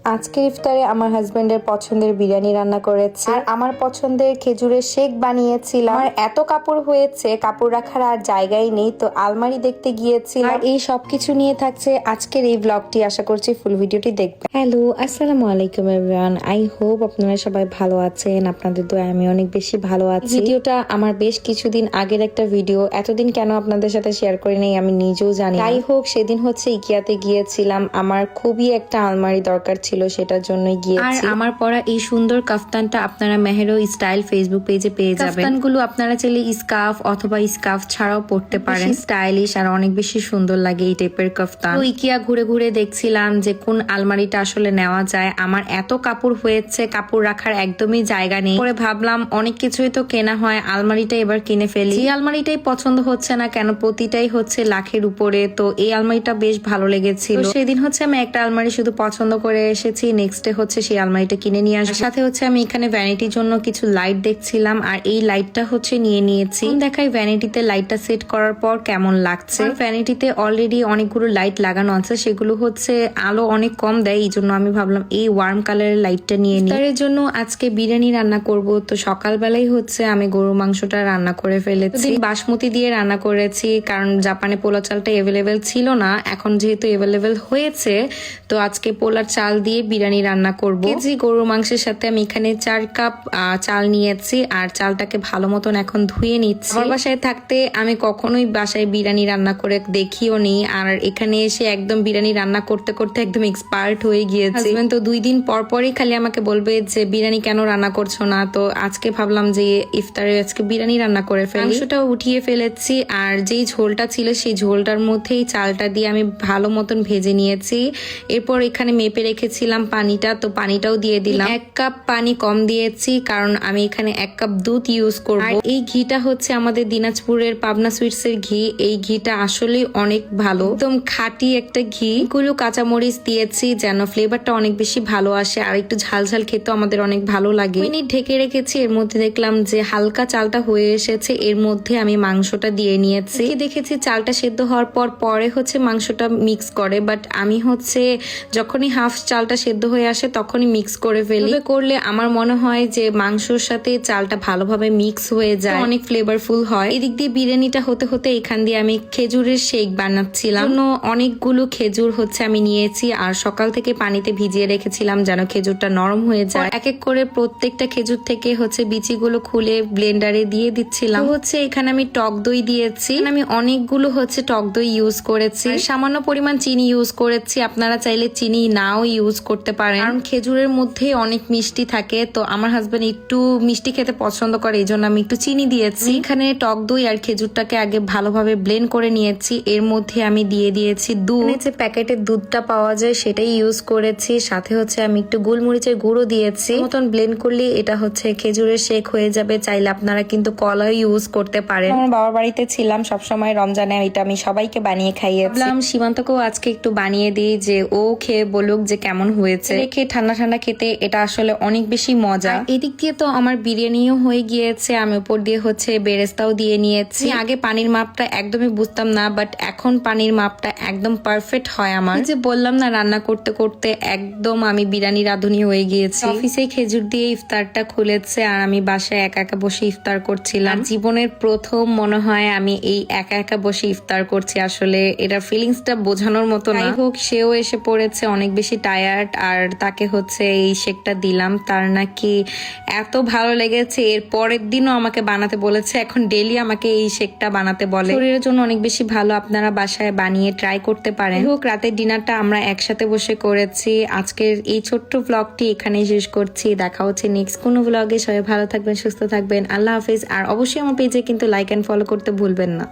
আজকের ইফতারে আমার হাজবেন্ডের পছন্দের বিরিয়ানি রান্না করেছি আর আমার পছন্দের খেজুরের শেক বানিয়েছিলাম। আমার এত কাপড় হয়েছে, কাপড় রাখার আর জায়গাই নেই, তো আলমারি দেখতে গিয়েছিলাম। আর এই সবকিছু নিয়ে থাকছে আজকের এই ব্লগটি। আশা করছি ফুল ভিডিওটি দেখবেন। হ্যালো, আসসালামু আলাইকুম এভরিওয়ান। আই হোপ আপনারা সবাই ভালো আছেন। আপনাদের দোয়ায় আমি অনেক বেশি ভালো আছি। ভিডিওটা আমার বেশ কিছুদিন আগের একটা ভিডিও, এতদিন কেন আপনাদের সাথে শেয়ার করি নাই আমি নিজেও জানি। যাই হোক, সেদিন হচ্ছে ইকিয়াতে গিয়েছিলাম। আমার খুবই একটা আলমারি দরকার ছিল, সেটার জন্যই গিয়েছি। আর আমার পরা এই সুন্দর কাফতানটা আপনারা মেহেরো স্টাইল ফেসবুক পেজে পেয়ে যাবেন। কাফতানগুলো আপনারা চাইলে স্কার্ফ অথবা স্কার্ফ ছাড়াও পরতে পারেন। স্টাইলিশ আর অনেক বেশি সুন্দর লাগে এই টাইপের কাফতান। তো ইকিয়া ঘুরে ঘুরে দেখছিলাম যে কোন আলমারিটা আসলে নেওয়া যায়। আমার এত কাপড় হয়েছে, কাপড় রাখার একদমই জায়গা নেই। পরে ভাবলাম অনেক কিছুই তো কেনা হয়, আলমারিটা এবার কিনে ফেলি। এই আলমারিটাই পছন্দ হচ্ছে না কেন, প্রতিটাই হচ্ছে লাখের উপরে। তো এই আলমারিটা বেশ ভালো লেগেছিল। সেদিন হচ্ছে আমি একটা আলমারি শুধু পছন্দ করে এসেছি, নেক্সট ডে হচ্ছে সেই আলমারিটা কিনে নিয়ে আসি। সাথে হচ্ছে আমি এখানে ভ্যানিটির জন্য কিছু লাইট দেখছিলাম, আর এই লাইটটা হচ্ছে নিয়ে নিয়েছি। দেখাই ভ্যানিটিতে লাইটটা সেট করার পর কেমন লাগছে। ভ্যানিটিতে অলরেডি অনেকগুলো লাইট লাগানো আছে, সেগুলো হচ্ছে আলো অনেক কম দেয়, এই জন্য আমি ভাবলাম এই ওয়ার্ম কালারের লাইটটা নিয়ে নিই। তার জন্য আজকে বিরিয়ানি রান্না করব। তো সকালবেলাই হচ্ছে আমি গরু মাংসটা রান্না করে ফেলেছি। বাসমতি দিয়ে রান্না করেছি, কারণ জাপানে পোলা চালটা এভেলেবেল ছিল না, এখন যেহেতু এভেলেবেল হয়েছে তো আজকে পোলার চাল দিয়ে বিরিয়ানি রান্না করব। কেজি গরুর মাংসের সাথে আমি এখানে 4 কাপ চাল নিয়েছি, আর চালটাকে ভালো মতন এখন ধুয়ে নিচ্ছি। আমার বাসায় থাকতে আমি কখনোই বাসায় বিরিয়ানি রান্না করে দেখিও নি, আর এখানে এসে একদম বিরিয়ানি রান্না করতে করতে একদম এক্সপার্ট হয়ে গিয়েছে। তো 2 দিন পর পরই খালি আমাকে বলবে যে বিরিয়ানি কেন রান্না করছো না। তো আজকে ভাবলাম যে ইফতারে আজকে বিরিয়ানি রান্না করে ফেলি। মাংসটাও উঠিয়ে ফেলেছি, আর যেই ঝোলটা ছিল সেই ঝোলটার মধ্যেই চালটা দিয়ে আমি ভালো মতন ভেজে নিয়েছি। এরপর এখানে মেপে রেখেছিলাম পানিটা, তো পানিটাও দিয়ে দিলাম। 1 কাপ পানি কম দিয়েছি, কারণ আমি এখানে 1 কাপ দুধ ইউজ করব। আর এই ঘিটা হচ্ছে আমাদের দিনাজপুরের পাবনা সুইটস এর ঘি। এই ঘিটা আসলে অনেক ভালো, একদম খাঁটি একটা ঘি। গুলো কাঁচামরিচ দিয়েছি যেন ফ্লেভারটা অনেক বেশি ভালো আসে, আর একটু ঝাল ঝাল খেতে আমাদের অনেক ভালো লাগে। মিনিট ঢেকে রেখেছি, এর মধ্যে দেখলাম যে হালকা চালটা হয়ে এসেছে। এর মধ্যে আমি মাংসটা দিয়ে নিয়েছি। দেখেছি চালটা সেদ্ধ হওয়ার পরে হচ্ছে মাংসটা মিক্স করে, বাট আমি হচ্ছে যখনই হাফ চালটা সেদ্ধ হয়ে আসে তখনই মিক্স করে ফেলি। করলে আমার মনে হয় যে মাংসর সাথে চালটা ভালোভাবে মিক্স হয়ে যায়, অনেক ফ্লেভারফুল হয়। এদিক দিয়ে বিরিয়ানিটা হতে হতে এখান দিয়ে আমি খেজুরের শেক বানাচ্ছিলাম। অনেকগুলো খেজুর হচ্ছে আমি নিয়েছি, আর সকাল থেকে পানিতে ভিজিয়ে রেখেছিলাম যেন খেজুরটা নরম হয়ে যায়। এক এক করে প্রত্যেকটা খেজুর থেকে হচ্ছে বিচিগুলো খুলে ব্লেন্ডারে দিয়ে দিচ্ছিলাম। হচ্ছে এখানে আমি টক দই দিয়েছি, আমি অনেকগুলো হচ্ছে টক দই ইউজ করেছি, সামান্য পরিমাণ চিনি ইউজ করেছি। আপনারা চাইলে চিনি নাও ইউজ করতে পারেন, কারণ খেজুরের মধ্যে অনেক মিষ্টি থাকে। তো আমার হাজবেন্ড একটু মিষ্টি খেতে পছন্দ করে, এই জন্য আমি একটু চিনি দিয়েছি। এখানে টক দই আর খেজুরটাকে আগে ভালোভাবে ব্লেন্ড করে নিয়েছি। এর মধ্যে আমি দিয়ে দিয়েছি দুধ, যে প্যাকেটের দুধটা পাওয়া যায় সেটাই ইউজ করেছি। সাথে হচ্ছে আমি একটু গোলমরিচের গুঁড়ো দিয়েছি। মতন ব্লেন্ড করলে এটা হচ্ছে খেজুরের শেক হয়ে যাবে। চাইলে আপনারা কিন্তু কলা ইউজ করতে পারেন। আমার বাবার বাড়িতে ছিলাম সবসময় রমজানে, এটা আমি সবাইকে বানিয়ে খাইয়েছিলাম। সীমান্তকেও আজকে একটু বানিয়ে দিই যে ও খেয়ে বলুক যে কেমন হয়েছে। রেখে ঠান্ডা ঠান্ডা খেতে এটা আসলে অনেক বেশি মজা। এদিক দিয়ে তো আমার বিরিয়ানিও হয়ে গিয়েছে, আমি উপর দিয়ে হচ্ছে বেরেস্তাও দিয়ে নিয়েছি। আগে পানির মাপটা একদমই বুঝতাম না, বাট এখন পানির মাপটা একদম পারফেক্ট হয় আমার। যে বললাম না, রান্না করতে করতে একদম আমি বিরিয়ানি রাঁধুনি হয়ে গিয়েছি। অফিসে খেজুর দিয়ে ইফতারটা খুলেছে, আর আমি বাসায় একা একা বসে ইফতার করছিলাম। জীবনের প্রথম মনে হয় আমি এই একা একা বসে ইফতার করছি। আসলে এটা ফিলিংসটা বোঝানোর মতো না। হোক, সেও এসে পড়েছে অনেক বেশি টায়ার্ড, আর তাকে হচ্ছে এই শেকটা দিলাম। তার নাকি এত ভালো লেগেছে, এর পরের দিনও আমাকে বানাতে বলেছে। এখন ডেইলি আমাকে এই শেকটা বানাতে বলে। শরীরের জন্য অনেক বেশি ভালো, আপনারা বাসায় বানিয়ে ট্রাই করতে পারেন। হোক, রাতের ডিনারটা আমরা একসাথে বসে করেছি। আজকের এই ছোট্ট ব্লগটি এখানেই শেষ করছি। দেখা হচ্ছে নেক্সট কোনো ব্লগে। সবাই ভালো থাকবেন, সুস্থ থাকবেন। আল্লাহ হাফিজ। আর অবশ্যই আমার পেজে কিন্তু লাইক এন্ড ফলো করতে ভুলবেন না।